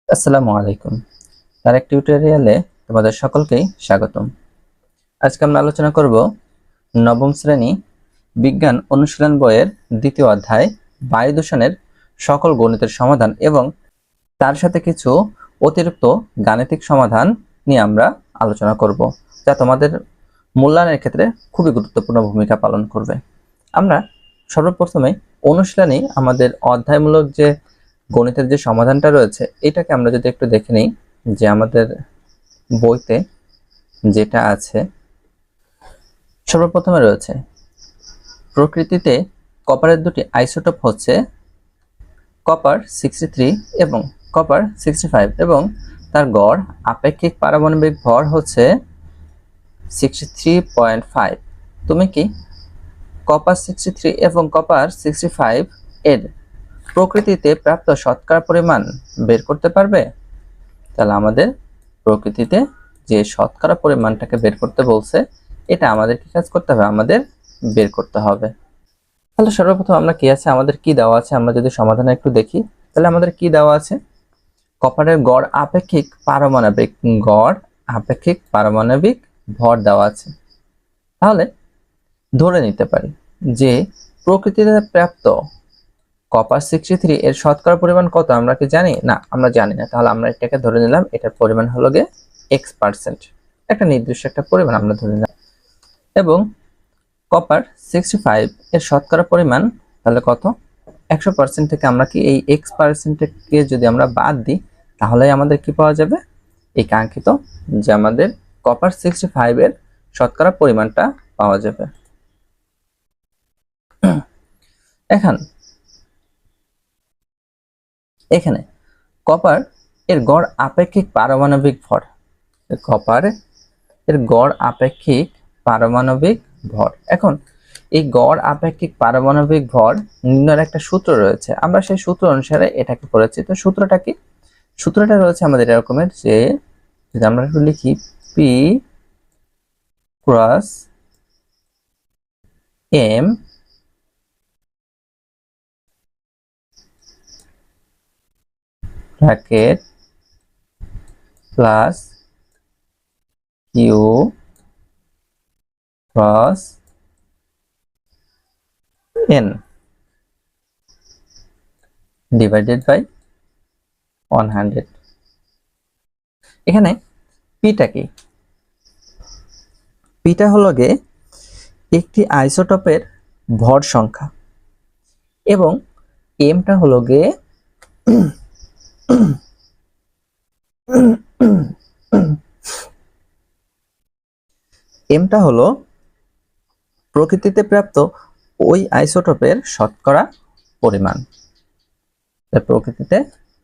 আসসালামু আলাইকুম। আরেক টিউটোরিয়ালে তোমাদের সকলকেই স্বাগতম। আজকে আমরা আলোচনা করব নবম শ্রেণী বিজ্ঞান অনুশীলন বইয়ের দ্বিতীয় অধ্যায় বায়ু দূষণের সকল গণিতের সমাধান এবং তার সাথে কিছু অতিরিক্ত গাণিতিক সমাধান নিয়ে আমরা আলোচনা করব, যা তোমাদের মূল্যায়নের ক্ষেত্রে খুবই গুরুত্বপূর্ণ ভূমিকা পালন করবে। আমরা সর্বপ্রথমে অনুশীলনী আমাদের অধ্যায়মূলক যে গণিতের যে সমাধানটা রয়েছে এটাকে আমরা যদি একটু দেখে নিই, যে আমাদের বইতে যেটা আছে সর্বপ্রথমে রয়েছে প্রকৃতিতে কপারের দুটি আইসোটোপ হচ্ছে কপার 63 এবং কপার 65 এবং তার গড় আপেক্ষিক পারমাণবিক ভর হচ্ছে 63.5। তুমি কি কপার 63 এবং কপার 65 এর প্রকৃতিতে প্রাপ্ত শতকরা পরিমাণ বের করতে পারবে? তাহলে আমাদের প্রকৃতিতে যে শতকরা পরিমাণটাকে বের করতে বলছে, এটা আমাদের কি কাজ করতে হবে? আমাদের বের করতে হবে। তাহলে সর্বপ্রথম আমরা কি আছে, আমাদের কি দেওয়া আছে, আমরা যদি সমাধানে একটু দেখি তাহলে আমাদের কি দেওয়া আছে, কপারের গড় আপেক্ষিক পারমাণবিক ভর দেওয়া আছে। তাহলে ধরে নিতে পারি যে প্রকৃতিতে প্রাপ্ত কপার 63 এর শতকরা পরিমাণ কত? আমরা কি জানি? না, আমরা জানি না। তাহলে আমরা এটাকে ধরে নিলাম এটার পরিমাণ হলো গে x%, একটা নির্দিষ্ট একটা পরিমাণ আমরা ধরে নিলাম। এবং কপার 65 এর শতকরা পরিমাণ তাহলে কত? 100% থেকে আমরা কি এই x%কে যদি আমরা বাদ দিই তাহলে আমাদের কি পাওয়া যাবে? এই কাঙ্ক্ষিত যে আমাদের কপার 65 এর শতকরা পরিমাণটা পাওয়া যাবে। এখানে কপার এর গড় আপেক্ষিক পারমাণবিক ভর, কপার এর গড় আপেক্ষিক পারমাণবিক ভর। এখন এই গড় আপেক্ষিক পারমাণবিক ভর নির্ণয়ের একটা সূত্র রয়েছে, আমরা সেই সূত্র অনুসারে এটাকে করেছি। তো সূত্রটা কি? সূত্রটা রয়েছে আমাদের এরকমের, যে যদি আমরা একটু লিখি P cross M bracket plus Q cross N divided by 100। এখানে পিটা কি? পিটা হলো গে একটি আইসোটোপের ভর সংখ্যা এবং এমটা হলো গে এমটা হলো প্রকৃতিতে প্রাপ্ত ওই আইসোটোপের শতকরা পরিমাণ। প্রকৃতিতে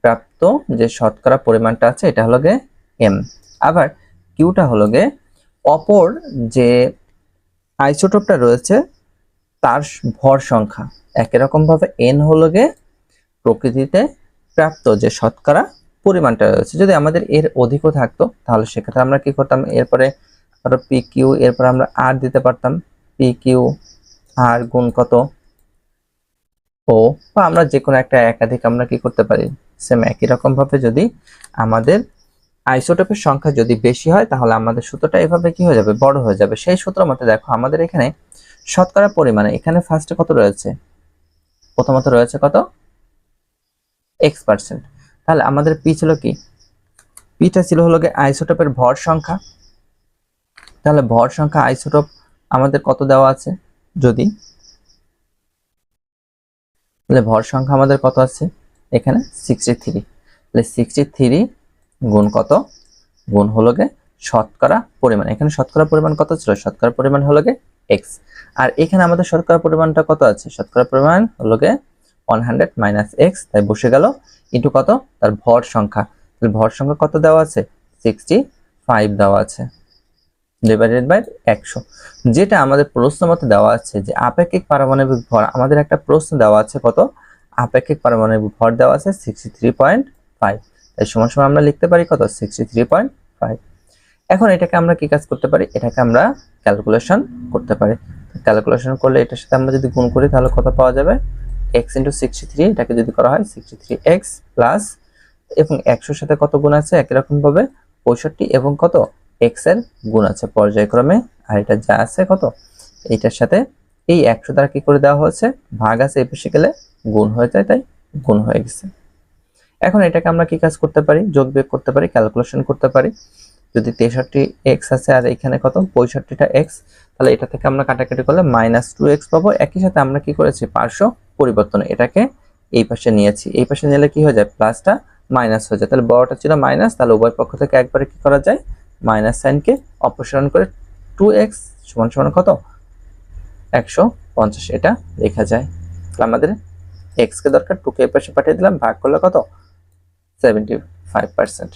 প্রাপ্ত যে শতকরা পরিমাণটা আছে এটা হলো গে এম। আবার কিউটা হলো গে অপর যে আইসোটোপটা রয়েছে তার ভর সংখ্যা। একই রকম ভাবে এন হলো গে প্রকৃতিতে প্রাপ্ত যে শতকরা পরিমাণটা রয়েছে। যদি আমাদের এর অধিকও থাকতো তাহলে সেক্ষেত্রে আমরা কি করতাম, এরপরে ধরো পি কিউ, এরপরে আমরা আর দিতে পারতাম পি কিউ আর গুণ কত ও, বা আমরা যে কোনো একটা একাধিক আমরা কি করতে পারি, সেম একই রকম ভাবে যদি আমাদের আইসোটোপের সংখ্যা যদি বেশি হয় তাহলে আমাদের সূত্রটা এভাবে কি হয়ে যাবে, বড় হয়ে যাবে। সেই সূত্র মতে দেখো আমাদের এখানে শতকরা পরিমাণে এখানে ফার্স্টে কত রয়েছে, প্রথমত রয়েছে কত, x%। তাহলে আমাদের পি ছিল কি, পিটা ছিল হলো গিয়ে আইসোটোপের ভর সংখ্যা। তাহলে ভর সংখ্যা আইসোটোপ আমাদের কত দেওয়া আছে, যদি তাহলে ভর সংখ্যা আমাদের কত আছে এখানে 63। তাহলে 63 গুণ কত, গুণ হলো গে শতকরা পরিমাণ। এখানে শতকরা পরিমাণ কত ছিল, শতকরা পরিমাণ হলো গে x। আর এখানে আমাদের শতকরা পরিমাণটা কত আছে, শতকরা পরিমাণ হলো গে 100 মাইনাস x, তাই বসে গেল ইন্টু কত, তার ভর সংখ্যা। তাহলে ভর সংখ্যা কত দেওয়া আছে, 65 দেওয়া আছে, ডিভাইডেড বাই 100। যেটা আমাদের প্রশ্ন মতে দেওয়া আছে যে আপেক্ষিক পারমাণবিক ভর, আমাদের একটা প্রশ্ন দেওয়া আছে কত, আপেক্ষিক পারমাণবিক ভর দেওয়া আছে 63.5। তাই সমান সমান আমরা লিখতে পারি কত, 63.5। এখন এটাকে আমরা কি কাজ করতে পারি, এটাকে আমরা ক্যালকুলেশন করতে পারি। ক্যালকুলেশন করলে এটার সাথে আমরা যদি গুণ করি তাহলে কত পাওয়া যাবে, x ইন্টু 63, এটাকে যদি করা হয় 63x প্লাস এবং 100 সাথে কত গুণ আছে, একই রকম ভাবে 65 এবং কত x এর গুণ আছে পর্যায়ক্রমে। আর এটা যা আছে কত এইটার সাথে এই 100 দ্বারা কি করে দেওয়া হয়েছে, ভাগ আছে এই পাশে গেলে গুণ হয়ে যায়, তাই গুণ হয়ে গেছে। এখন এটাকে আমরা কি কাজ করতে পারি, যোগ বিয়োগ করতে পারি, ক্যালকুলেশন করতে পারি। যদি 63x আছে আর এখানে কত 65টা x, তাহলে এটা থেকে আমরা কাটাকাটি করলে -2x পাবো। একই সাথে আমরা কি করেছি, পার্শ্ব পরিবর্তন, এটাকে এই পাশে নিয়েছি, এই পাশে নিলে কি হয়ে যায়, প্লাসটা মাইনাস হয়ে যায়। তাহলে বড়টা ছিল মাইনাস, তাহলে উভয় পক্ষ থেকে একবারে কি করা যায়, মাইনাস সাইনকে অপসারণ করে 2x সমান সমান কত 150 এটা লেখা যায়। তাহলে আমাদের x কে দরকার, 2 কে এই পাশে পাঠিয়ে দিলাম, ভাগ করলে কত 75%।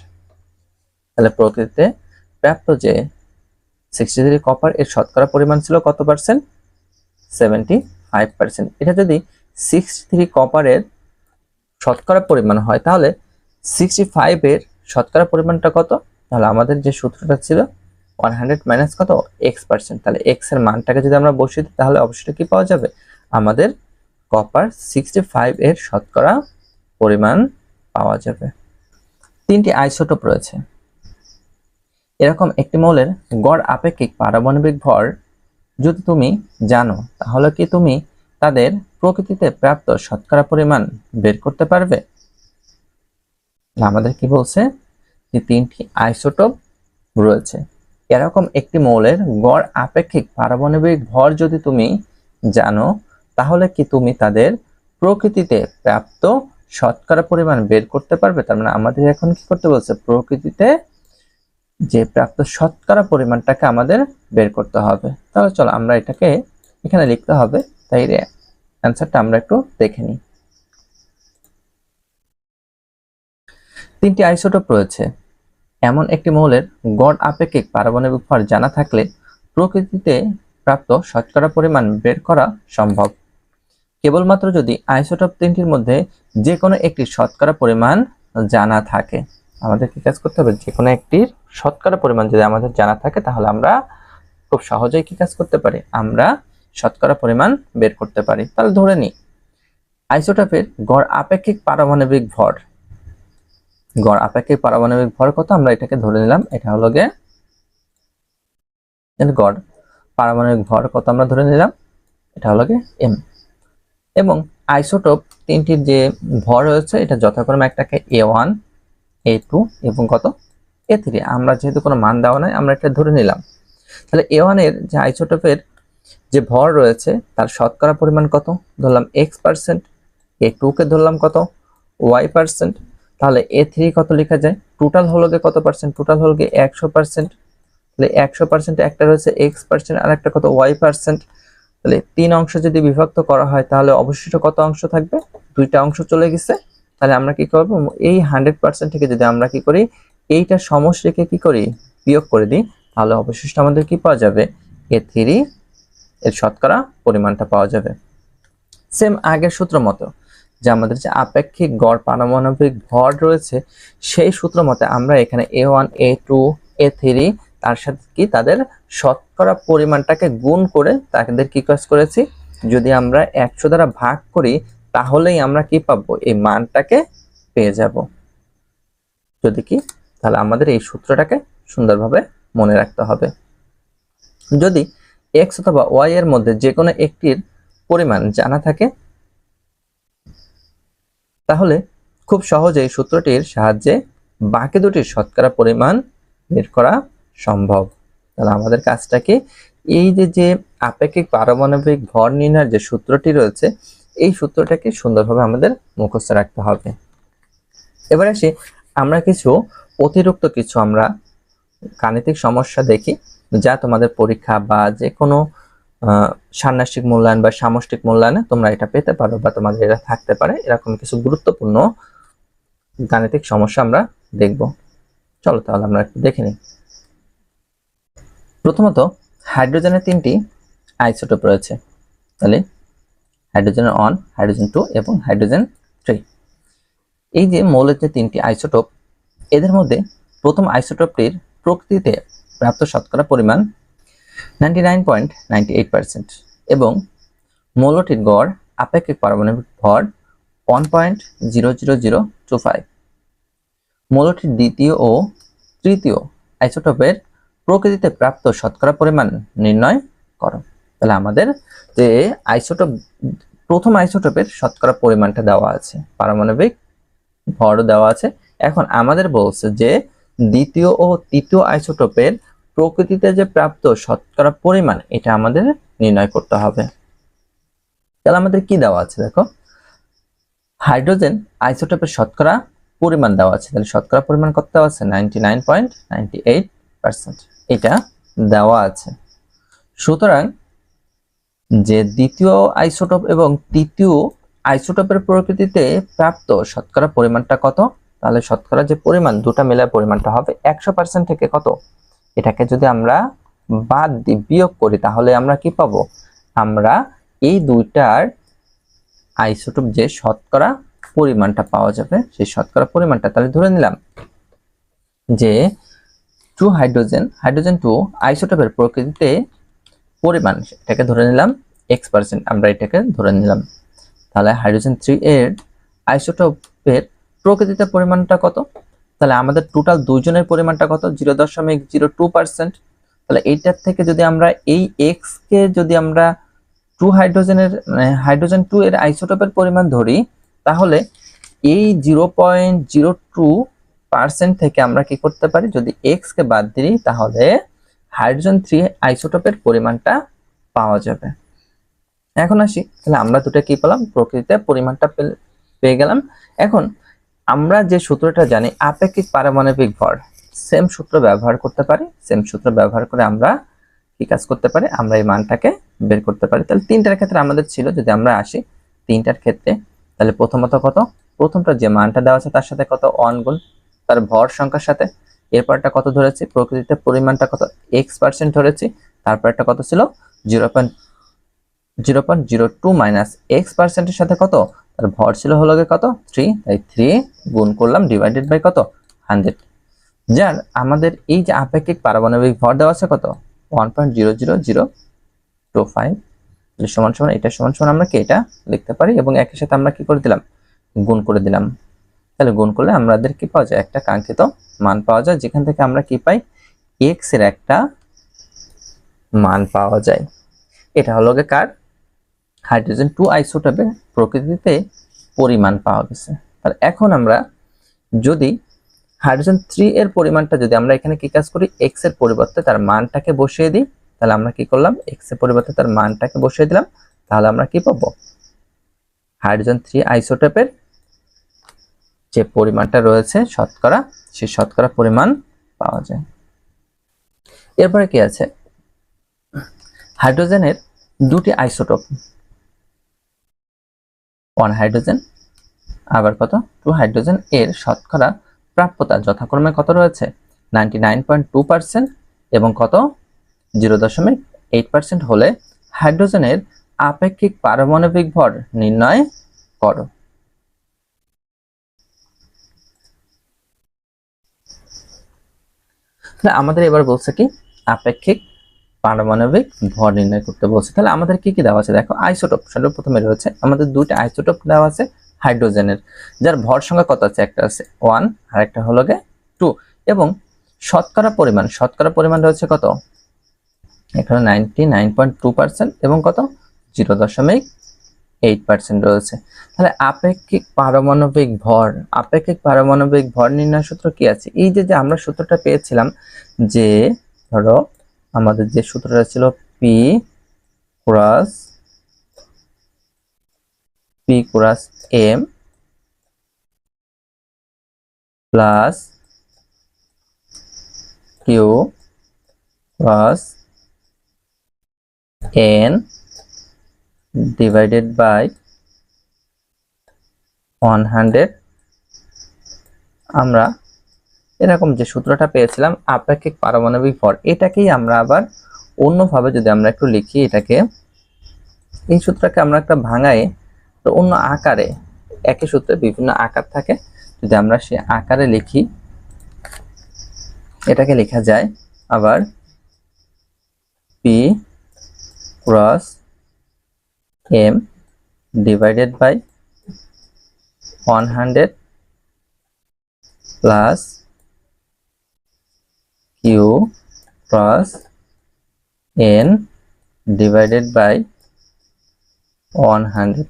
তাহলে প্রকৃতিতে প্রাপ্ত যে 63 কপার এর শতকরা পরিমাণ ছিল কত পার্সেন্ট, 75%। এটা যদি 63 কপারের শতকরা পরিমাণ হয় তাহলে 65 এর শতকরা পরিমাণটা কত, তাহলে আমাদের যে সূত্রটা ছিল 100 মাইনাস কত x%। তাহলে x এর মানটাকে যদি আমরা বসিয়ে দিই তাহলে অবশ্যই কি পাওয়া যাবে, আমাদের কপার 65 এর শতকরা পরিমাণ পাওয়া যাবে। 3টি আইসোটোপ রয়েছে। এরকম একটি মৌলের গড় আপেক্ষিক পারমাণবিক ভর যদি তুমি জানো তাহলে কি তুমি তাদের প্রকৃতিতে প্রাপ্ত শতকরা পরিমাণ বের করতে পারবে। আমাদের কি বলছে যে 3টি আইসোটোপ রয়েছে। এরকম একটি মৌলের গড় আপেক্ষিক পারমাণবিক ভর যদি তুমি জানো তাহলে কি তুমি তাদের প্রকৃতিতে প্রাপ্ত শতকরা পরিমাণ বের করতে পারবে। তার মানে আমাদের এখন কি করতে বলছে, প্রকৃতিতে যে প্রাপ্ত শতকরা পরিমাণটাকে আমাদের বের করতে হবে। তাহলে চলো আমরা এটাকে এখানে লিখতে হবে, তাই অ্যান্সারটা আমরা একটু দেখে নিই। 3টি আইসোটোপ রয়েছে। এমন একটি মৌলের গড় আপেক্ষিক পারমাণবিক ভর জানা থাকলে প্রকৃতিতে প্রাপ্ত শতকরা পরিমাণ বের করা সম্ভব। কেবলমাত্র যদি আইসোটোপ 3টির মধ্যে যে কোনো একটি শতকরা পরিমাণ জানা থাকে, আমাদের কি কাজ করতে হবে, যে কোনো একটির শতকরা পরিমাণ যদি আমাদের জানা থাকে তাহলে আমরা খুব সহজেই কি কাজ করতে পারি, আমরা শতকরা পরিমাণ বের করতে পারি। তাহলে ধরে নিই আইসোটোপের গড় আপেক্ষিক পারমাণবিক ভর, গড় আপেক্ষিক পারমাণবিক ভর কত, আমরা এটাকে ধরে নিলাম, এটা হলো গিয়ে গড় পারমাণবিক ভর কত আমরা ধরে নিলাম, এটা হলো গিয়ে m। এবং আইসোটোপ 3টির যে ভর রয়েছে এটা যথাক্রমে একটাকে a1 a2 এবং কত a3, আমরা যেহেতু কোনো মান দেওয়া নাই আমরা এটা ধরে নিলাম। তাহলে a1 এর যে আইসোটোপের যে ভর রয়েছে তার শতকরা পরিমাণ কত, ধরলাম x%, a2 কে ধরলাম কত y%, তাহলে a3 কত লেখা যায়, টোটাল হলো গিয়ে কত পার্সেন্ট, টোটাল হলো গিয়ে 100%। তাহলে 100% একটা রয়েছে x% আর একটা কত y%। তাহলে 3 অংশ যদি বিভক্ত করা হয় তাহলে অবশিষ্ট কত অংশ থাকবে, 2টা অংশ চলে গেছে। তাহলে আমরা কি করব, এই 100% থেকে যদি আমরা কি করি, এইটা সমষ্টিকে কি করি বিয়োগ করে দিই, তাহলে অবশিষ্ট আমাদের কি পাওয়া যাবে, a3 এর শতকরা পরিমাণটা পাওয়া যাবে। সেম আগের সূত্র মতো যে আমাদের যে আপেক্ষিক গড় পারমাণবিক ভর রয়েছে সেই সূত্র মতে আমরা এখানে a1 a2 a3 তার সাথে কি তাদের শতকরা পরিমাণটাকে গুণ করে তাদের কি কাজ করেছি, যদি আমরা 100 দ্বারা ভাগ করি তাহলেই আমরা কি পাবো, এই মানটাকে পেয়ে যাব। যদি কি, তাহলে আমাদের এই সূত্রটাকে সুন্দরভাবে মনে রাখতে হবে। যদি x অথবা y এর মধ্যে যে কোনো একটির পরিমাণ জানা থাকে তাহলে খুব সহজেই সূত্রটির সাহায্যে বাকি দুটির শতকরা পরিমাণ বের করা সম্ভব। তাহলে আমাদের কাজটা কি, এই যে আপেক্ষিক পারমাণবিক ভর নির্ণয়ের যে সূত্রটি রয়েছে এই সূত্রটাকে সুন্দরভাবে আমাদের মুখস্থ রাখতে হবে। এবার আসি আমরা কিছু অতিরিক্ত কিছু আমরা গাণিতিক সমস্যা দেখি যা তোমাদের পরীক্ষা বা যে কোনো ষান্মাসিক মূল্যায়ন বা সামষ্টিক মূল্যায়নে তোমরা এটা পেতে পারো বা তোমাদের এটা থাকতে পারে। এরকম কিছু গুরুত্বপূর্ণ গাণিতিক সমস্যা আমরা দেখব। চলো তাহলে আমরা একটু দেখে নিই। প্রথমত হাইড্রোজেনের 3টি আইসোটোপ রয়েছে। তাহলে হাইড্রোজেন 1, হাইড্রোজেন 2 এবং হাইড্রোজেন 3। এই যে মৌলের যে 3টি আইসোটোপ এদের মধ্যে প্রথম আইসোটোপটির প্রকৃতিতে প্রাপ্ত শতকরা পরিমাণ 99.98% এবং মৌলটির গড় আপেক্ষিক পারমাণবিক ভর 1.00025। মৌলটির দ্বিতীয় ও তৃতীয় আইসোটোপের প্রকৃতিতে প্রাপ্ত শতকরা পরিমাণ নির্ণয় করো। তাহলে আমাদের যে আইসোটোপ, প্রথম আইসোটোপের শতকরা পরিমাণটা দেওয়া আছে, পারমাণবিক ভরও দেওয়া আছে। এখন আমাদের বলছে যে দ্বিতীয় ও তৃতীয় আইসোটোপের প্রকৃতিতে যে প্রাপ্ত শতকরা পরিমাণ, এটা আমাদের নির্ণয় করতে হবে। তাহলে আমাদের কি দেওয়া আছে দেখো, হাইড্রোজেন আইসোটোপের শতকরা পরিমাণ দেওয়া আছে। তাহলে শতকরা পরিমাণ কত দেওয়া আছে? 99.98%, এটা দেওয়া আছে। সুতরাং যে দ্বিতীয় আইসোটোপ এবং তৃতীয় আইসোটোপের প্রকৃতিতে প্রাপ্ত শতকরা পরিমাণটা কত? তাহলে শতকরা যে পরিমাণ, দুটা মিলার পরিমাণটা হবে 100% থেকে কত, এটাকে যদি আমরা বাদ দিই, বিয়োগ করি, তাহলে আমরা কি পাবো? আমরা এই দুইটার আইসোটোপ যে শতকরা পরিমাণটা পাওয়া যাবে, সেই শতকরা পরিমাণটা তাহলে ধরে নিলাম যে 2 হাইড্রোজেন 2 আইসোটোপের প্রকৃতিতে পরিমাণ, এটাকে ধরে নিলাম x%, আমরা এটাকে ধরে নিলাম। তাহলে হাইড্রোজেন 3 এর আইসোটোপের প্রকৃতিতে পরিমাণটা কত? তাহলে আমাদের টোটাল দুইজনের পরিমাণটা কত? 0.02%। তাহলে এইটার থেকে যদি আমরা এই x কে যদি আমরা 2 হাইড্রোজেনের হাইড্রোজেন 2 এর আইসোটোপের পরিমাণ ধরি, তাহলে এই 0.02% থেকে আমরা কি করতে পারি, যদি x কে বাদ দিই, তাহলে হাইড্রোজেন 3 আইসোটোপের পরিমাণটা পাওয়া যাবে। এখন আসি, তাহলে আমরা দুটো কি পেলাম? প্রকৃতিতে পরিমাণটা পেয়ে গেলাম। এখন আমরা যে সূত্রটা জানি, আপেক্ষিক পারমাণবিক ভর, সেম সূত্র ব্যবহার করতে পারি। সেম সূত্র ব্যবহার করে আমরা কি কাজ করতে পারি? আমরা এই মানটাকে বের করতে পারি। তাহলে তিনটার ক্ষেত্রে আমাদের ছিল, যদি আমরা আসি তিনটার ক্ষেত্রে, তাহলে প্রথমত কত? প্রথমটা যে মানটা দেওয়া আছে তার সাথে কত? 1 গুণ তার ভর সংখ্যার সাথে। এরপরটা কত ধরেছি? প্রকৃতিতে পরিমাণটা কত? x% ধরেছি। তারপরটা কত ছিল? 0.02 মাইনাস x% এর সাথে কত? তার ভর ছিল হলো কত? 3। তাই 3 গুণ করলাম, ডিভাইডেড বাই কত? 100। যার আমাদের এই যে আপেক্ষিক পারমাণবিক ভর দেওয়া আছে কত? 1.00025 সমান সমান, এটা সমান সমান আমরা কি এটা লিখতে পারি, এবং একই সাথে আমরা কি করে দিলাম? গুণ করে দিলাম। তাহলে গুণ করলে আমাদের কি পাওয়া যায়? একটা কাঙ্ক্ষিত মান পাওয়া যায়, যেখান থেকে আমরা কি পাই? x এর একটা মান পাওয়া যায়। এটা হলো কার? হাইড্রোজেন 2 আইসোটোপের প্রকৃতিতে পরিমাণ পাওয়া গেছে। তাহলে এখন আমরা যদি হাইড্রোজেন 3 এর পরিমাণটা যদি আমরা এখানে কি কাজ করি, x এর পরিবর্তে তার মানটাকে বসিয়ে দিই, তাহলে আমরা কি করলাম? x এর পরিবর্তে তার মানটাকে বসিয়ে দিলাম। তাহলে আমরা কি পাবো? হাইড্রোজেন 3 আইসোটোপের যে পরিমাণটা রয়েছে শতকরা, সেই শতকরা পরিমাণ পাওয়া যায়। এরপরে কি আছে? হাইড্রোজেনের দুটি আইসোটোপ, 1 হাইড্রোজেন আবার কত? 2 হাইড্রোজেন এর শতকরা প্রাপ্যতা যথাক্রমে কত রয়েছে? 99.2% এবং কত? 0.8% হলে হাইড্রোজেনের আপেক্ষিক পারমাণবিক ভর নির্ণয় করো। আমাদের এবার বলছে কি? আপেক্ষিক পারমাণবিক ভর নির্ণয় করতে বলছে। তাহলে আমাদের কি কি দেওয়া আছে দেখো, আইসোটোপ সর্বপ্রথমে রয়েছে আমাদের দুইটা আইসোটোপ দেওয়া আছে হাইড্রোজেনের, যার ভর সংখ্যা কত আছে? একটা আছে 1 আর একটা হলো 2, এবং শতকরা পরিমাণ রয়েছে কত? এখানে 99.2% এবং কত? 0.8% রয়েছে। তাহলে আপেক্ষিক পারমাণবিক ভর নির্ণয় সূত্র কি আছে? এই যে আমরা সূত্রটা পেয়েছিলাম, যে ধরো আমাদের যে সূত্রটা ছিল P cross M plus Q cross N divided by 100। আমরা এরকম যে সূত্রটা পেয়েছিলাম আপেক্ষিক পারমাণবিক ভর, এটাকেই আমরা আবার অন্যভাবে যদি আমরা একটু লিখি, এটাকে, এই সূত্রটাকে আমরা একটা ভাঙায় অন্য আকারে, একই সূত্রে বিভিন্ন আকার থাকে, যদি আমরা সেই আকারে লিখি, এটাকে লেখা যায় আবার P cross M divided by 100 plus Q cross N divided by 100।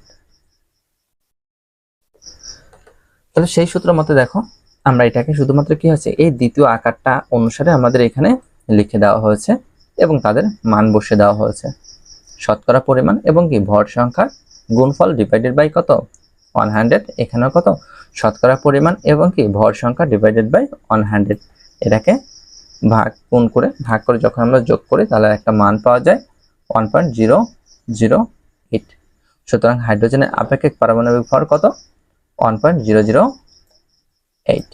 তাহলে সেই সূত্র মতে দেখো আমরা এটাকে শুধুমাত্র কি হচ্ছে এই দ্বিতীয় আকারটা অনুসারে আমাদের এখানে লিখে দেওয়া হয়েছে এবং তাদের মান বসে দেওয়া হয়েছে। শতকরা পরিমাণ এবং কি ভর সংখ্যার গুণফল ডিভাইডেড বাই কত 100, এখানেও কত শতকরা পরিমাণ এবং কি ভর সংখ্যা ডিভাইডেড বাই 100। এটাকে গুণ করে ভাগ করে যখন আমরা যোগ করি তাহলে একটা মান পাওয়া যায় 1.008। সুতরাং হাইড্রোজেনের আপেক্ষিক পারমাণবিক ভর কত 1.008।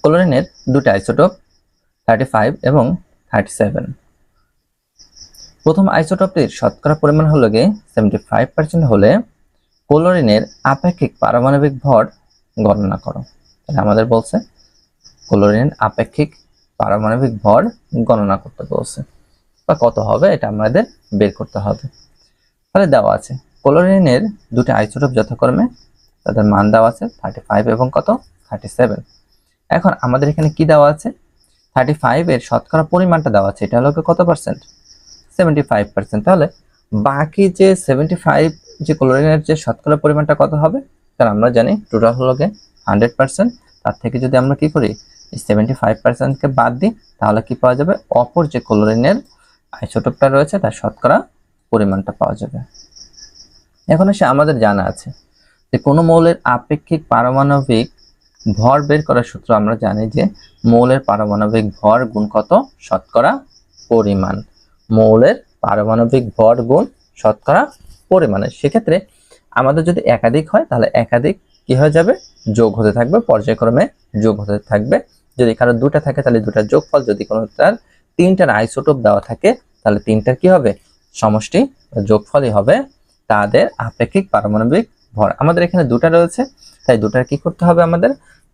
ক্লোরিনের দুটি আইসোটোপ 35 এবং 37। প্রথম আইসোটোপটির শতকরা পরিমাণ হলো গিয়ে 75% হলে ক্লোরিনের আপেক্ষিক পারমাণবিক ভর গণনা করো। তাহলে আমাদের বলছে ক্লোরিনের আপেক্ষিক পারমাণবিক ভর গণনা করতে বলছে, বা কত হবে এটা আমাদের বের করতে হবে। তাহলে দেওয়া আছে ক্লোরিনের দুটি আইসোটোপ যথাক্রমে তাদের মান দেওয়া আছে 35 এবং কত 37। এখন আমাদের এখানে কি দেওয়া আছে 35 এর শতকরা পরিমাণটা দেওয়া আছে, এটা হলো কত পার্সেন্ট 75%। তাহলে বাকি যে 75 যে ক্লোরিনের যে শতকরা পরিমাণটা কত হবে, কারণ আমরা জানি টোটাল হলো 100%, তার থেকে যদি আমরা কি করি এই 75%কে বাদ দিই তাহলে কি পাওয়া যাবে অপর যে ক্লোরিনের আইসোটোপটা রয়েছে তার শতকরা পরিমাণটা পাওয়া যাবে। এখন এসে আমাদের জানা আছে যে কোনো মৌলের আপেক্ষিক পারমাণবিক ভর বের করার সূত্র আমরা জানি যে মৌলের পারমাণবিক ভর গুণ কত শতকরা পরিমাণ, মৌলের পারমাণবিক ভর গুণ শতকরা পরিমাণের। সেক্ষেত্রে আমাদের যদি একাধিক হয় তাহলে একাধিক কি হয়ে যাবে যোগ হতে থাকবে, পর্যায়ক্রমে যোগ হতে থাকবে। যদি কারো দুটা থাকে তাহলে দুটার যোগফল, যদি কোনো তার তিনটার আইসোটোপ দেওয়া থাকে তাহলে তিনটার কি হবে সমষ্টি যোগফলই হবে তাদের আপেক্ষিক পারমাণবিক ভর। আমাদের এখানে দুটা রয়েছে তাই দুটার কি করতে হবে আমাদের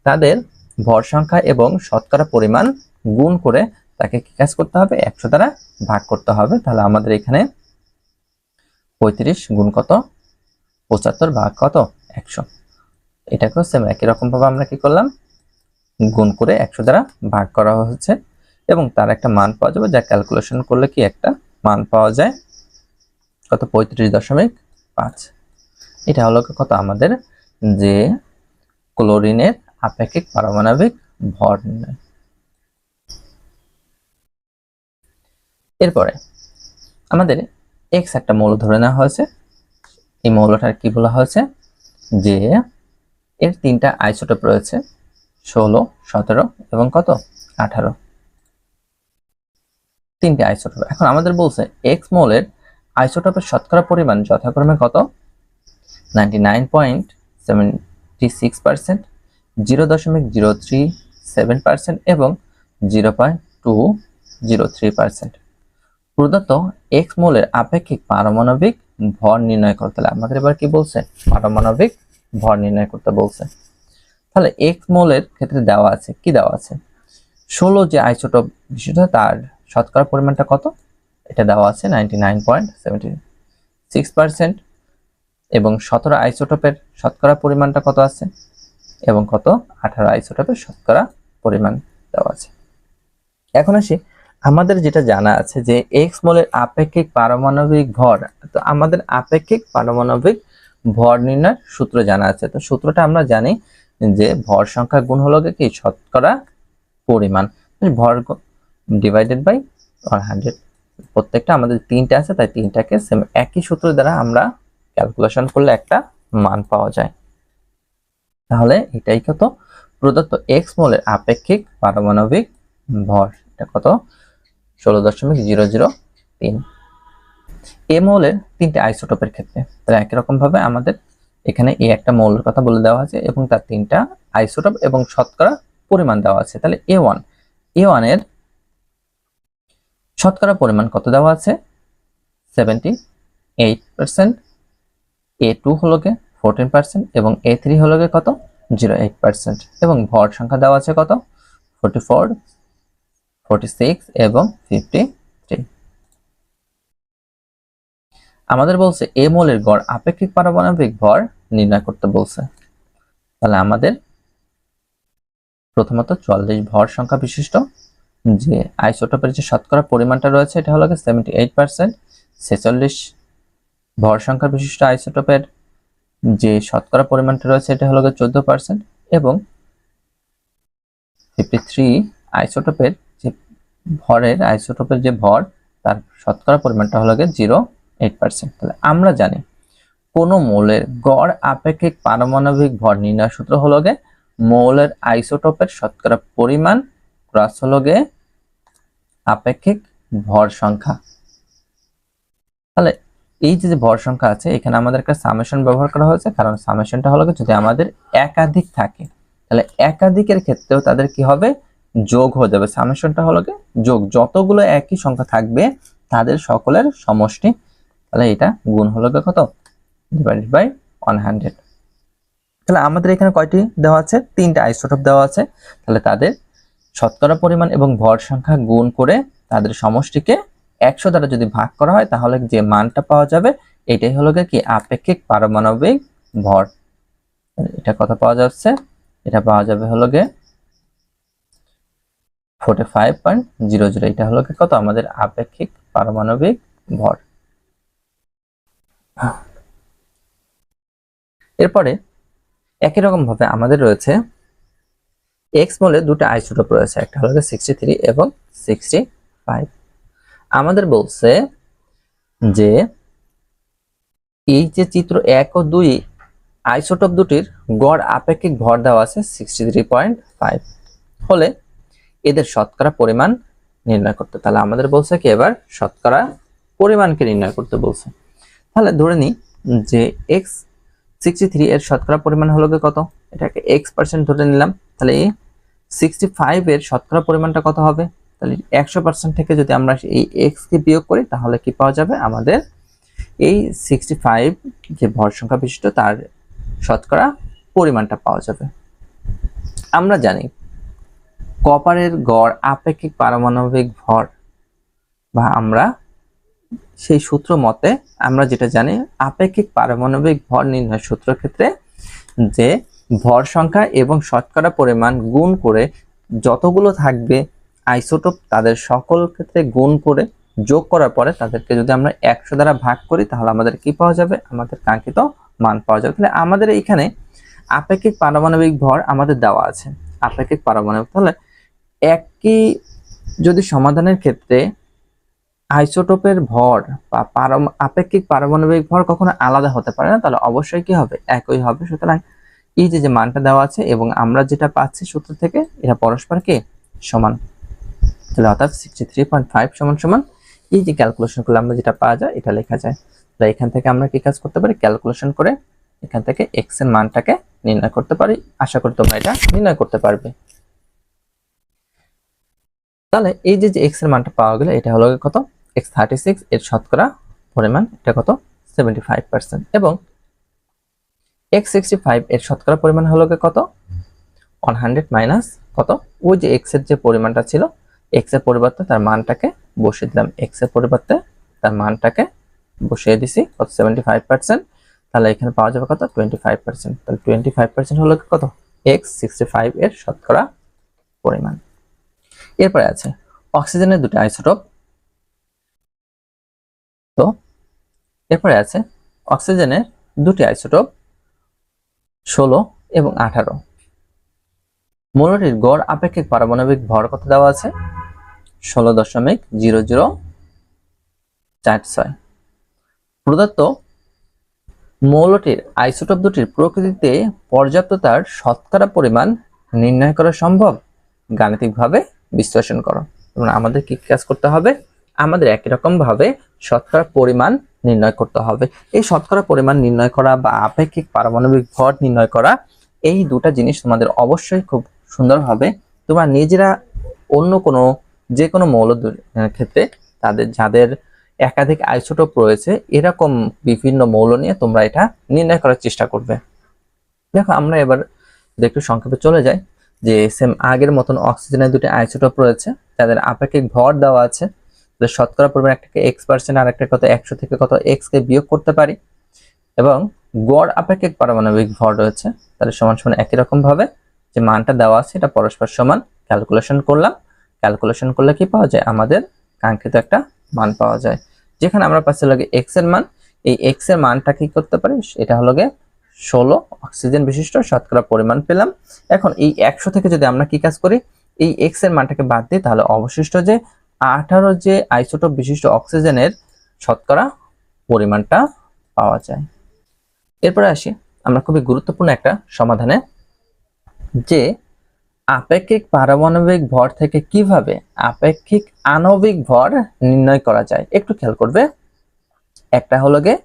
তাদের ভর সংখ্যা এবং শতকরা পরিমাণ গুণ করে তাকে কি কাজ করতে হবে 100 দ্বারা ভাগ করতে হবে। তাহলে আমাদের এখানে 35 গুণ কত 75 ভাগ কত 100, এটাকেও সেম একই রকম ভাবে আমরা কি করলাম গুণ করে 100 দ্বারা ভাগ করা হচ্ছে এবং তার একটা মান পাওয়া যাবে, যা ক্যালকুলেশন করলে কি একটা মান পাওয়া যায় কত 35.5। এটা হলো কত আমাদের যে ক্লোরিনের আপেক্ষিক পারমাণবিক ভর নির্ণয়। এরপরে আমাদের X একটা মৌল ধরে নেওয়া হয়েছে, এই মৌলটার কি বলা হয়েছে যে এর তিনটা আইসোটোপ রয়েছে 16, 17 এবং কত 18, তিনটি আইসোটোপ। এখন আমাদের বলছে X মৌলের আইসোটোপের শতকরা পরিমাণ যথাক্রমে কত 99.76%, 0.037% এবং 0.203%। প্রদত্ত X মৌলের আপেক্ষিক পারমাণবিক ভর নির্ণয় করতে হবে। আমাদের এবার কি বলছে পারমাণবিক ভর নির্ণয় করতে বলছে। তাহলে X মৌলের ক্ষেত্রে দেওয়া আছে কি দেওয়া আছে 16 যে আইসোটোপ বিশিষ্ট তার শতকরা পরিমাণটা কত, এটা দেওয়া আছে 99.76% এবং 17 আইসোটোপের শতকরা পরিমাণটা কত আছে এবং কত 18 আইসোটোপের শতকরা পরিমাণ দেওয়া আছে। এখন আসি আমাদের যেটা জানা আছে যে X মৌলের আপেক্ষিক পারমাণবিক ভর, তো আমাদের আপেক্ষিক পারমাণবিক ভর নির্ণয়ের সূত্র জানা আছে। তো সূত্রটা আমরা জানি যে ভর সংখ্যা গুণ হলো কি শতকরা পরিমাণ, ভর ডিভাইডেড বাই 100। প্রত্যেকটা আমাদের তিনটা আছে তাই তিনটাকে সেম একই সূত্র দ্বারা আমরা ক্যালকুলেশন করলে একটা মান পাওয়া যায়। তাহলে এটাই কত প্রদত্ত X মৌলের আপেক্ষিক পারমাণবিক ভর, এটা কত 16.003। এ মৌলের তিনটে আইসোটোপের ক্ষেত্রে তাহলে একই রকম ভাবে আমাদের এখানে এই একটা মৌলের কথা বলে দেওয়া আছে এবং তার তিনটা আইসোটোপ এবং শতকরা পরিমাণ দেওয়া আছে। তাহলে A1 এর শতকরা পরিমাণ কত দেওয়া আছে 78%, A2 হলো 14% এবং A3 হলো কত 08% এবং ভর সংখ্যা দেওয়া আছে কত 44, 46 এবং 53। আমাদের বলছে এ মৌলের গড় আপেক্ষিক পারমাণবিক ভর নির্ণয় করতে বলছে। তাহলে আমাদের প্রথমত 44 ভর সংখ্যা বিশিষ্ট যে আইসোটোপের যে শতকরা পরিমাণটা রয়েছে এটা হলো 78%। 46 ভর সংখ্যা বিশিষ্ট আইসোটোপের যে শতকরা পরিমাণটা রয়েছে এটা হলো 14%। এবং 53 আইসোটোপের যে আইসোটোপের যে ভর তার শতকরা পরিমাণটা হলো 0.8%। তাহলে আমরা জানি কোন মৌলের গড় আপেক্ষিক পারমাণবিক ভর নির্ণয় সূত্র হলো মৌলের আইসোটোপের শতকরা পরিমাণ ক্রস হলো আপেক্ষিক ভর সংখ্যা। তাহলে এই যে ভর সংখ্যা আছে এখানে আমাদের একটা সামেশন ব্যবহার করা হয়েছে, কারণ সামেশনটা হলো যদি আমাদের একাধিক থাকে তাহলে একাধিকের ক্ষেত্রেও তাদের কি হবে, যোগ হয়ে যাবে। সামেশনটা হলো যোগ, যতগুলো একই সংখ্যা থাকবে তাদের সকলের সমষ্টি। তাহলে এটা গুণ হলো কত, ডিভাইডেড বাই 100। তাহলে আমাদের এখানে কয়টি দেওয়া আছে, 3টা আইসোটোপ দেওয়া আছে। তাহলে তাদের শতকরা পরিমাণ এবং ভর সংখ্যা গুণ করে তাদের সমষ্টিকে 100 দ্বারা যদি ভাগ করা হয় তাহলে যে মানটা পাওয়া যাবে এটাই হলো কি আপেক্ষিক পারমাণবিক ভর। এটা কত পাওয়া যাচ্ছে, এটা পাওয়া যাবে হলো 45.00। এটা হলো কত আমাদের আপেক্ষিক পারমাণবিক ভর। এরপরে একই রকম ভাবে আমাদের রয়েছে এক্স মলে দুটো আইসোটোপ রয়েছে, একটা হলো 63 এবং 65। আমাদের বলছে যে এই যে চিত্র 1 ও 2 আইসোটোপ দুটির গড় আপেক্ষিক ভর দেওয়া আছে 63.5 হলে এদের শতকরা পরিমাণ নির্ণয় করতে। তাহলে আমাদের বলছে কি এবার শতকরা পরিমাণকে নির্ণয় করতে বলছে। তাহলে ধরে নিই যে x63 এর শতকরা পরিমাণ হলো কত, এটাকে x% ধরে নিলাম। তাহলে 65 এর শতকরা পরিমাণটা কত হবে, তাহলে 100% থেকে যদি আমরা এই x কে বিয়োগ করি তাহলে কি পাওয়া যাবে, আমাদের এই 65 যে ভর সংখ্যা বিশিষ্ট তার শতকরা পরিমাণটা পাওয়া যাবে। আমরা জানি কপারের গড় আপেক্ষিক পারমাণবিক ভর, বা আমরা সেই সূত্র মতে আমরা যেটা জানি আপেক্ষিক পারমাণবিক ভর নির্ণয় সূত্রের ক্ষেত্রে যে ভর সংখ্যা এবং শতকরা পরিমাণ গুণ করে যতগুলো থাকবে আইসোটোপ তাদের সকল ক্ষেত্রে গুণ করে যোগ করার পরে তাদেরকে যদি আমরা 100 দ্বারা ভাগ করি তাহলে আমাদের কি পাওয়া যাবে, আমাদের কাঙ্ক্ষিত মান পাওয়া যাবে। তাহলে আমাদের এখানে আপেক্ষিক পারমাণবিক ভর আমাদের দেওয়া আছে, আপেক্ষিক পারমাণবিক। তাহলে একই যদি সমাধানের ক্ষেত্রে আইসোটোপের ভর বা আপেক্ষিক পারমাণবিক ভর কখনো আলাদা হতে পারে না, তাহলে অবশ্যই কি হবে, একই হবে। সুতরাং এই যে মানটা দেওয়া আছে এবং আমরা যেটা পাচ্ছি সূত্র থেকে এটা পরস্পর কি সমান। তাহলে অর্থাৎ 63.5 সমান সমান এই যে ক্যালকুলেশন করলে আমরা যেটা পাওয়া যায় এটা লেখা যায়। তাহলে এখান থেকে আমরা কি কাজ করতে পারি, ক্যালকুলেশন করে এখান থেকে x এর মানটাকে নির্ণয় করতে পারি। আশা করি তোমরা এটা নির্ণয় করতে পারবে। তাহলে এই যে x এর মানটা পাওয়া গেল এটা হলো কত, x36 এর শতকরা পরিমাণ এটা কত 75%, এবং x65 এর শতকরা পরিমাণ হলো কত 100 মাইনাস কত, ওই যে x এর যে পরিমাণটা ছিল x এর পরিবর্তে তার মানটাকে বসিয়ে দিলাম, x এর পরিবর্তে তার মানটাকে বসিয়ে দিছি কত 75%। তাহলে এখানে পাওয়া যাবে কত 25%। তাহলে 25% হলো কত x65 এর শতকরা পরিমাণ। এরপরে আছে অক্সিজেনের দুটো আইসোটোপ। তো এরপরে আছে অক্সিজেনের দুটি আইসোটোপ 16 এবং 18। মৌলটির গড় আপেক্ষিক পারমাণবিক ভর কত দেওয়া আছে 16.0046। প্রদত্ত মৌলটির আইসোটোপ দুটির প্রকৃতিতে পর্যাপ্ততার শতকরা পরিমাণ নির্ণয় করা সম্ভব, গাণিতিকভাবে বিশ্লেষণ করো। এবং আমাদের কি কাজ করতে হবে, আমাদের একই রকম ভাবে শতকরা পরিমাণ নির্ণয় করতে হবে। এই শতকরা পরিমাণ নির্ণয় করা বা আপেক্ষিক পারমাণবিক ভর নির্ণয় করা এই দুটা জিনিস তোমাদের অবশ্যই খুব সুন্দরভাবে তোমরা নিজেরা অন্য কোনো যে কোনো মৌলের ক্ষেত্রে তাদের যাদের একাধিক আইসোটোপ রয়েছে এরকম বিভিন্ন মৌল নিয়ে তোমরা এটা নির্ণয় করার চেষ্টা করবে। দেখো আমরা এবার একটু সংক্ষেপে চলে যাই যে সেম আগের মতন অক্সিজেনের দুটি আইসোটোপ রয়েছে তাদের আপেক্ষিক ভর দেওয়া আছে, শতকরা পরিমাণ একটাকে x% আর একটা কত 100 থেকে কত x কে বিয়োগ করতে পারি, এবং গড় আপেক্ষিক পারমাণবিক ভর রয়েছে তাহলে সমান সমান একই রকম ভাবে যে মানটা দেওয়া আছে এটা পরস্পর সমান, ক্যালকুলেশন করলাম, ক্যালকুলেশন করলে কি পাওয়া যায়, আমাদের কাঙ্ক্ষিত একটা মান পাওয়া যায়। যেখানে আমরা পাচ্ছি লাগে এক্স এর মান, এই এক্স এর মানটা কি করতে পারি, এটা হলো গিয়ে 16 অক্সিজেন বিশিষ্ট শতকরা পরিমাণ পেলাম। এখন এই 100 থেকে যদি আমরা কি কাজ করি, এই এক্স এর মানটাকে বাদ দিই, তাহলে অবশিষ্ট যে 18 যে আইসোটোপ বিশিষ্ট অক্সিজেনের শতকরা পরিমাণটা পাওয়া যায়। এরপরে আসি আমরা খুবই গুরুত্বপূর্ণ একটা সমাধানে, যে আপেক্ষিক পারমাণবিক ভর থেকে কিভাবে আপেক্ষিক আণবিক ভর নির্ণয় করা যায়। একটু খেয়াল করবে, একটা হলো গিয়ে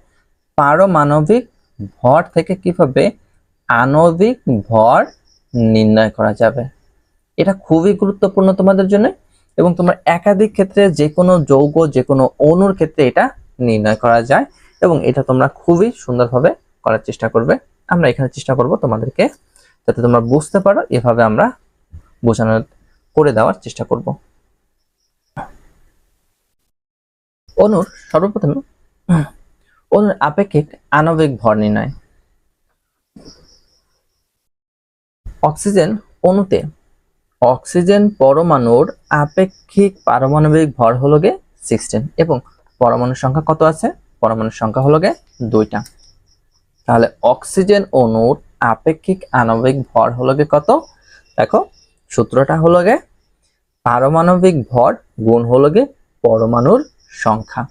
পারমাণবিক ভর থেকে কিভাবে আণবিক ভর নির্ণয় করা যাবে। এটা খুবই গুরুত্বপূর্ণ তোমাদের জন্য, এবং তোমার একাধিক ক্ষেত্রে যে কোনো যৌগ যে কোনো অণুর ক্ষেত্রে এটা নির্ণয় করা যায়, এবং এটা তোমরা খুবই সুন্দরভাবে করার চেষ্টা করবে। আমরা এখানে চেষ্টা করব তোমাদেরকে যাতে তোমরা বুঝতে পারো, এভাবে আমরা বোঝানোর করে দেওয়ার চেষ্টা করব। অণুর সর্বপ্রথমে অণুর আপেক্ষিক আণবিক ভর নির্ণয়। অক্সিজেন অণুতে অক্সিজেন পরমাণুর আপেক্ষিক পারমাণবিক ভর হলো গে 16, এবং পরমাণুর সংখ্যা কত আছে, পরমাণুর সংখ্যা হলো গে 2টা। তাহলে অক্সিজেন অণুর আপেক্ষিক আণবিক ভর হলো গে কত, দেখো সূত্রটা হলো গে পারমাণবিক ভর গুণ হলো গে পরমাণুর সংখ্যা।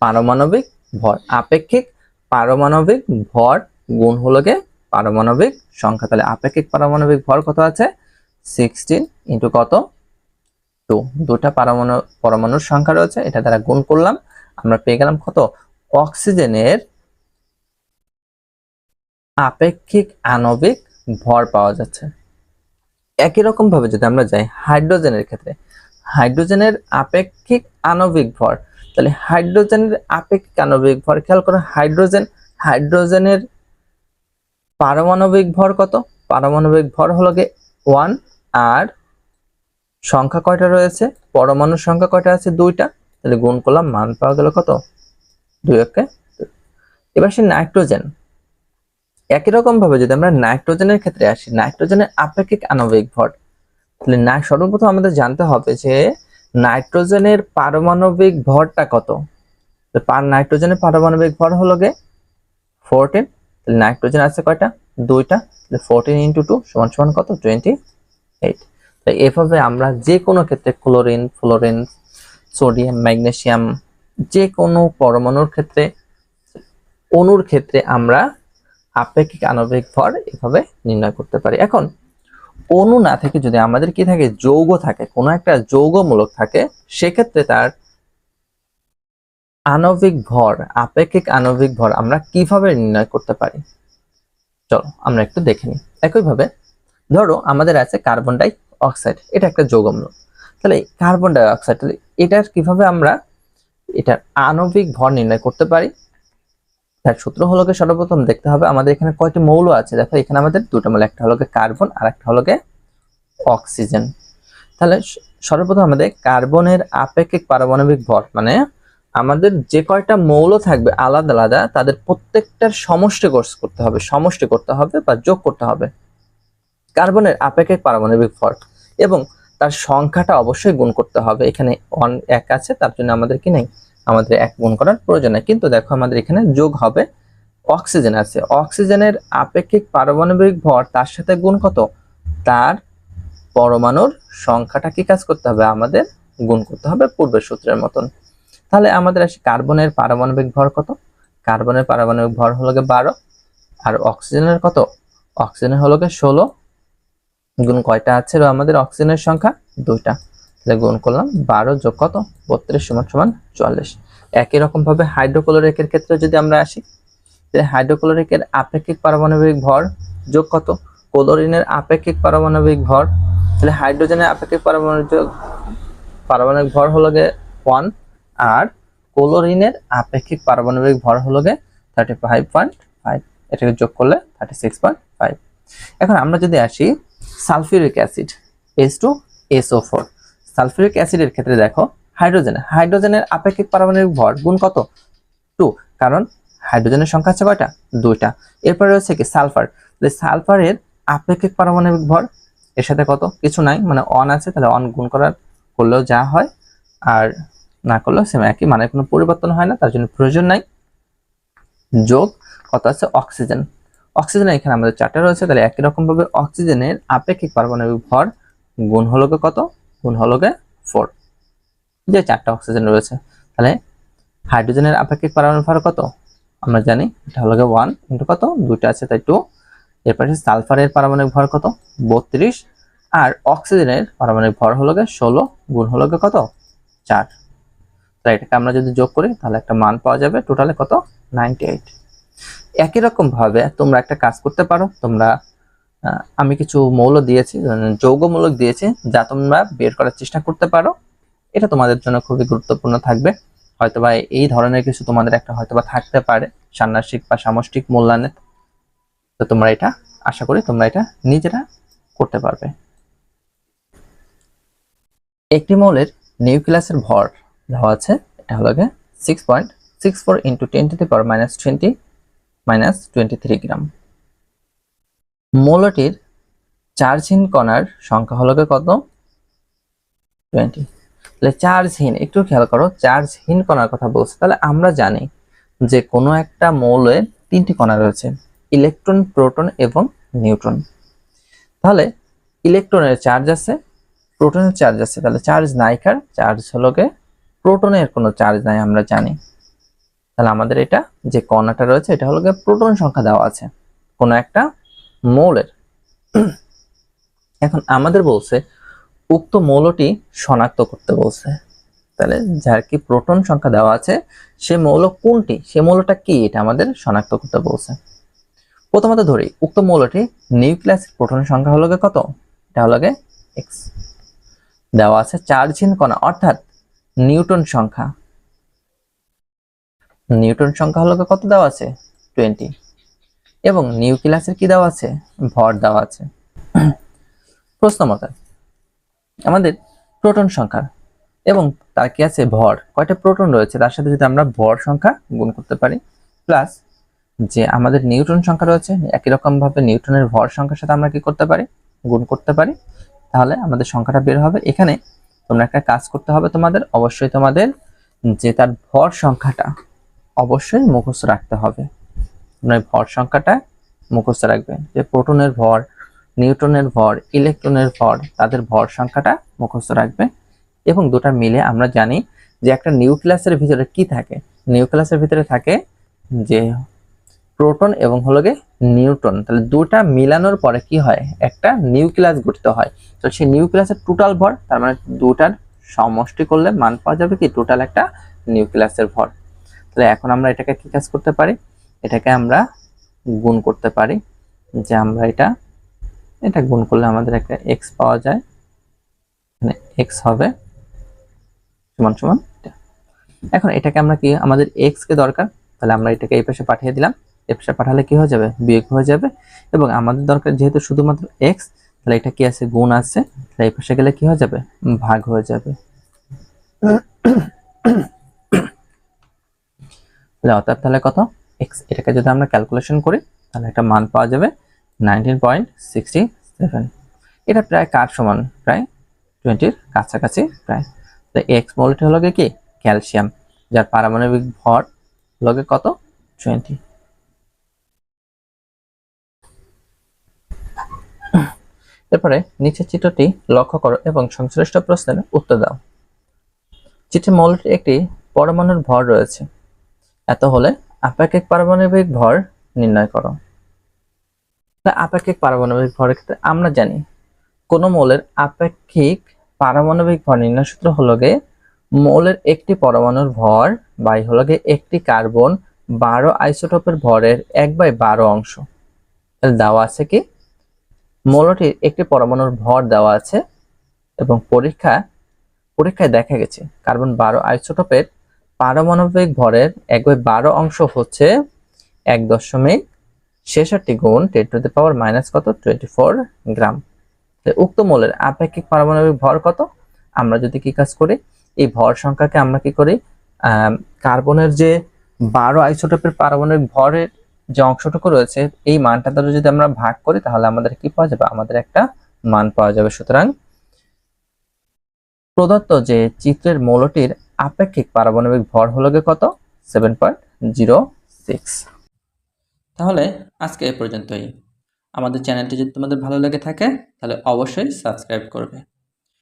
পারমাণবিক ভর, আপেক্ষিক পারমাণবিক ভর গুণ হলো গে পারমাণবিক সংখ্যা। তাহলে আপেক্ষিক পারমাণবিক ভর কত আছে, 16 ইন্টু কত 2, দুটা পরমাণুর সংখ্যা রয়েছে, এটা দ্বারা গুণ করলাম, আমরা পেয়ে গেলাম কত, অক্সিজেনের আপেক্ষিক আণবিক ভর পাওয়া যাচ্ছে। একই রকম ভাবে যদি আমরা যাই হাইড্রোজেনের ক্ষেত্রে, হাইড্রোজেনের আপেক্ষিক আণবিক ভর, তাহলে হাইড্রোজেনের আপেক্ষিক আণবিক ভর খেয়াল করো, হাইড্রোজেনের পারমাণবিক ভর কত, পারমাণবিক ভর হলো গিয়ে 1, আর সংখ্যা কয়টা রয়েছে, পরমাণুর সংখ্যা কয়টা আছে, 2টা, তাহলে গুণ করলাম, মান পাওয়া গেল কত, 2 একে 2। এবার সে নাইট্রোজেন, একই রকম ভাবে যদি আমরা নাইট্রোজেনের ক্ষেত্রে আসি, নাইট্রোজেনের আপেক্ষিক আণবিক ভর, তাহলে সর্বপ্রথম আমাদের জানতে হবে যে নাইট্রোজেনের পারমাণবিক ভরটা কত। নাইট্রোজেনের পারমাণবিক ভর হলো গে 14, তাহলে নাইট্রোজেন আছে কয়টা, 2টা, তাহলে 14 ইন্টু 2 সমান সমান কত, 28। তাই এভাবে আমরা যে কোনো ক্ষেত্রে ক্লোরিন, ফ্লোরিন, সোডিয়াম, ম্যাগনেসিয়াম, যে কোনো পরমাণুর ক্ষেত্রে, অণুর ক্ষেত্রে আমরা আপেক্ষিক আণবিক ভর এভাবে নির্ণয় করতে পারি। এখন অণু না থেকে যদি আমাদের কি থাকে, যৌগ থাকে, কোনো একটা যৌগমূলক থাকে, সেক্ষেত্রে তার আণবিক ভর, আপেক্ষিক আণবিক ভর আমরা কিভাবে নির্ণয় করতে পারি, চলো আমরা একটু দেখে নিই। একইভাবে ধরো আমাদের আছে কার্বন ডাই অক্সাইড, এটা একটা যৌগমূলক, তাহলে কার্বন ডাই অক্সাইড, এটার কিভাবে আমরা এটার আণবিক ভর নির্ণয় করতে পারি, তার সূত্র হলো গিয়ে সর্বপ্রথম দেখতে হবে আমাদের এখানে কয়টি মৌল আছে। দেখো এখানে আমাদের দুটো মৌল, একটা হলো গিয়ে কার্বন আর একটা হলো গিয়ে অক্সিজেন। তাহলে সর্বপ্রথম আমাদের কার্বনের আপেক্ষিক পারমাণবিক ভর, মানে আমাদের যে কয়টা মৌল থাকবে আলাদা আলাদা, তাদের প্রত্যেকটার সমষ্টি করতে হবে বা যোগ করতে হবে কার্বনের আপেক্ষিক পারমাণবিক ভর, এবং তার সংখ্যাটা অবশ্যই গুণ করতে হবে। এখানে 1 আছে, তার জন্য আমাদের কি নেই, আমাদের 1 গুণ করার প্রয়োজন নেই, কিন্তু দেখো আমাদের এখানে যোগ হবে, অক্সিজেন আছে, অক্সিজেনের আপেক্ষিক পারমাণবিক ভর তার সাথে গুণ কত, তার পরমাণুর সংখ্যাটা কি কাজ করতে হবে, আমাদের গুণ করতে হবে পূর্বের সূত্রের মতন। তাহলে আমাদের আসে কার্বনের পারমাণবিক ভর কত, কার্বনের পারমাণবিক ভর হলো গিয়ে 12, আর অক্সিজেনের কত, অক্সিজেনের হলো গিয়ে 16, গুণ কয়টা আছে আমাদের অক্সিজেনের সংখ্যা, 2টা, তাহলে গুণ করলাম 12 যোগ কত, 32 সমান সমান 44। একই রকম ভাবে হাইড্রোক্লোরিকের ক্ষেত্রে যদি আমরা আসি, তাহলে হাইড্রোক্লোরিকের আপেক্ষিক পারমাণবিক ভর যোগ কত, ক্লোরিনের আপেক্ষিক পারমাণবিক ভর, তাহলে হাইড্রোজেনের আপেক্ষিক পারমাণবিক ভর হলো গিয়ে 1, আর ক্লোরিনের আপেক্ষিক পারমাণবিক ভর হলো গিয়ে 35.5, এটাকে যোগ করলে 36.5। এখন আমরা যদি আসি সালফিউরিক অ্যাসিড H2SO4, সালফিউরিক অ্যাসিডের ক্ষেত্রে দেখো হাইড্রোজেনের আপেক্ষিক পারমাণবিক ভর গুণ কত, 2, কারণ হাইড্রোজেনের সংখ্যা আছে কয়টা, 2টা। এরপরে রয়েছে কি সালফার, সালফারের আপেক্ষিক পারমাণবিক ভর এর সাথে কত কিছু নাই, মানে অন আছে, তাহলে অন গুণ করলেও যা হয় আর না করলেও সেম একই, মানে কোনো পরিবর্তন হয় না, তার জন্য প্রয়োজন নাই। যোগ কত আছে অক্সিজেন, অক্সিজেন এখানে আমাদের 4টা রয়েছে, তাহলে একই রকম ভাবে অক্সিজেনের আপেক্ষিক পারমাণবিক ভর গুণ হলো কত, গুণ হলো 4, যে 4টা অক্সিজেন রয়েছে। তাহলে হাইড্রোজেনের আপেক্ষিক পারমাণবিক ভর কত আমরা জানি, এটা হলো 1 ইন্টু কত, 2টা আছে তাই 2। এরপর সালফারের পারমাণবিক ভর কত 32, আর অক্সিজেনের পারমাণবিক ভর হলো 16 গুণ হলো কত 4। তাই এটাকে আমরা যদি যোগ করি তাহলে একটা মান পাওয়া যাবে টোটালে কত 98। একই রকম ভাবে তোমরা একটা কাজ করতে পারো, তোমরা আমি কিছু মৌল দিয়েছি, যৌগমূলক দিয়েছি, যা তোমরা বের করার চেষ্টা করতে পারো। এটা তোমাদের জন্য খুবই গুরুত্বপূর্ণ থাকবে। হয়তোবা এই ধরনের কিছু তোমাদের একটা হয়তোবা থাকতে পারে ষান্মাসিক বা সামষ্টিক মূল্যায়নে, তো তোমরা এটা আশা করি তোমরা এটা নিজেরা করতে পারবে। একটি মৌলের নিউক্লিয়াসের ভর দেওয়া আছে, এটা হলো 6.64 ইন্টু 10⁻20 -23 গ্রাম। মৌলটির চার্জহীন কণার সংখ্যা হলো কত 20। তাহলে চার্জহীন, একটু খেয়াল করো, চার্জহীন কণার কথা বলছে, তাহলে আমরা জানি যে কোনো একটা মৌলে 3টি কণা রয়েছে, ইলেকট্রন, প্রোটন এবং নিউট্রন। তাহলে ইলেকট্রনের চার্জ আছে, প্রোটনের চার্জ আছে, তাহলে চার্জ নাই কার, চার্জ হলো প্রোটনের কোনো চার্জ নাই আমরা জানি। তাহলে আমাদের এটা যে কণাটা রয়েছে এটা হলো প্রোটন সংখ্যা দেওয়া আছে কোনো একটা মৌলের। এখন আমাদের বলছে উক্ত মৌলটি শনাক্ত করতে বলছে, তাহলে যার কি প্রোটন সংখ্যা দেওয়া আছে সে মৌল কোনটি, সে মৌলটা কি, এটা আমাদের শনাক্ত করতে বলছে। প্রথমত ধরি উক্ত মৌলটি নিউক্লিয়াসের প্রোটন সংখ্যা হলো কত, এটা হলো x, দেওয়া আছে চার্জহীন কণা অর্থাৎ নিউটন সংখ্যা, নিউটন সংখ্যা হলো কত দেওয়া আছে 20, এবং নিউক্লিয়াসের কি দেওয়া আছে ভর দেওয়া আছে। প্রশ্ন মতে আমাদের প্রোটন সংখ্যা এবং তার কি আছে ভর, কয়টা প্রোটন রয়েছে তার সাথে যদি আমরা ভর সংখ্যা গুণ করতে পারি, প্লাস যে আমাদের নিউটন সংখ্যা রয়েছে একই রকম ভাবে নিউটনের ভর সংখ্যার সাথে আমরা কি করতে পারি গুণ করতে পারি, তাহলে আমাদের সংখ্যাটা বের হবে। এখানে তোমরা একটা কাজ করতে হবে, তোমাদের অবশ্যই তোমাদের যে তার ভর সংখ্যাটা অবশ্যই মুখস্থ রাখতে হবে। তোমরা ভর সংখ্যাটা মুখস্থ রাখবে, যে প্রোটনের ভর, নিউটনের ভর, ইলেকট্রনের ভর, তাদের ভর সংখ্যাটা মুখস্থ রাখবে। এবং দুটা মিলে আমরা জানি যে একটা নিউক্লিয়াসের ভিতরে কি থাকে, নিউক্লিয়াসের ভিতরে থাকে যে প্রোটন এবং হলো নিউট্রন, তাহলে দুটা মিলানোর পরে কি হয় একটা নিউক্লিয়াস গঠিত হয়। তো সেই নিউক্লিয়াসের টোটাল ভর, তার মানে দুটার সমষ্টি করলে মান পাওয়া যাবে কি টোটাল একটা নিউক্লিয়াসের ভর। তাহলে এখন আমরা এটাকে কি কাজ করতে পারি, এটাকে আমরা গুণ করতে পারি, যে আমরা এটা গুণ করলে আমাদের একটা x পাওয়া যায়, মানে x হবে সমান সমান। এখন এটাকে আমরা কি আমাদের x কে দরকার, তাহলে আমরা এটাকে এই পাশে পাঠিয়ে দিলাম, এই পাশে পাঠালে কি হয়ে যাবে বিয়োগ হয়ে যাবে, এবং আমাদের দরকার যেহেতু শুধুমাত্র x, তাহলে এটা কি আছে গুণ আছে, তাহলে এই পাশে গেলে কি হয়ে যাবে ভাগ হয়ে যাবে। অর্থাৎ তাহলে কত x, এটাকে যদি আমরা ক্যালকুলেশন করি তাহলে একটা মান পাওয়া যাবে 19.67, এটা প্রায় কার সমান, প্রায় 20-র কাছাকাছি প্রায়। তো x মৌলটি হলো কি ক্যালসিয়াম, যার পারমাণবিক ভর লগে কত 20। এরপরে নিচের চিত্রটি লক্ষ্য করো এবং সংশ্লিষ্ট প্রশ্নের উত্তর দাও। চিত্রে মৌলটির একটি পরমাণুর ভর রয়েছে, এত হলে আপেক্ষিক পারমাণবিক ভর নির্ণয় করো। আপেক্ষিক পারমাণবিক ভরের ক্ষেত্রে আমরা জানি কোন মৌলের আপেক্ষিক পারমাণবিক ভর নির্ণয় সূত্র হলো মৌলের একটি পরমাণুর ভর বাই হলো একটি কার্বন 12 আইসোটোপের ভরের 1/12 অংশ। দেওয়া আছে কি মৌলটির একটি পরমাণুর ভর দেওয়া আছে এবং পরীক্ষায় দেখা গেছে কার্বন 12 আইসোটোপের পারমাণবিক ভরের 1/12 অংশ হচ্ছে 1.66 গুণ 10⁻⁻ কত 24 গ্রাম। উক্ত মৌলের আপেক্ষিক পারমাণবিক ভর কত, আমরা যদি কি কাজ করি এই ভর সংখ্যাকে আমরা কি করি কার্বনের যে 12 আইসোটোপের পারমাণবিক ভরের যে অংশটুকু রয়েছে এই মানটা দ্বারা যদি আমরা ভাগ করি তাহলে আমাদের কি পাওয়া যাবে, আমাদের একটা মান পাওয়া যাবে। সুতরাং প্রদত্ত যে চিত্রের মৌলটির আপেক্ষিক পারমাণবিক ভর হলো গিয়ে কত? 7.06। তাহলে আজকে এ পর্যন্তই। আমাদের চ্যানেলটি যদি তোমাদের ভালো লেগে থাকে তাহলে অবশ্যই সাবস্ক্রাইব করবে।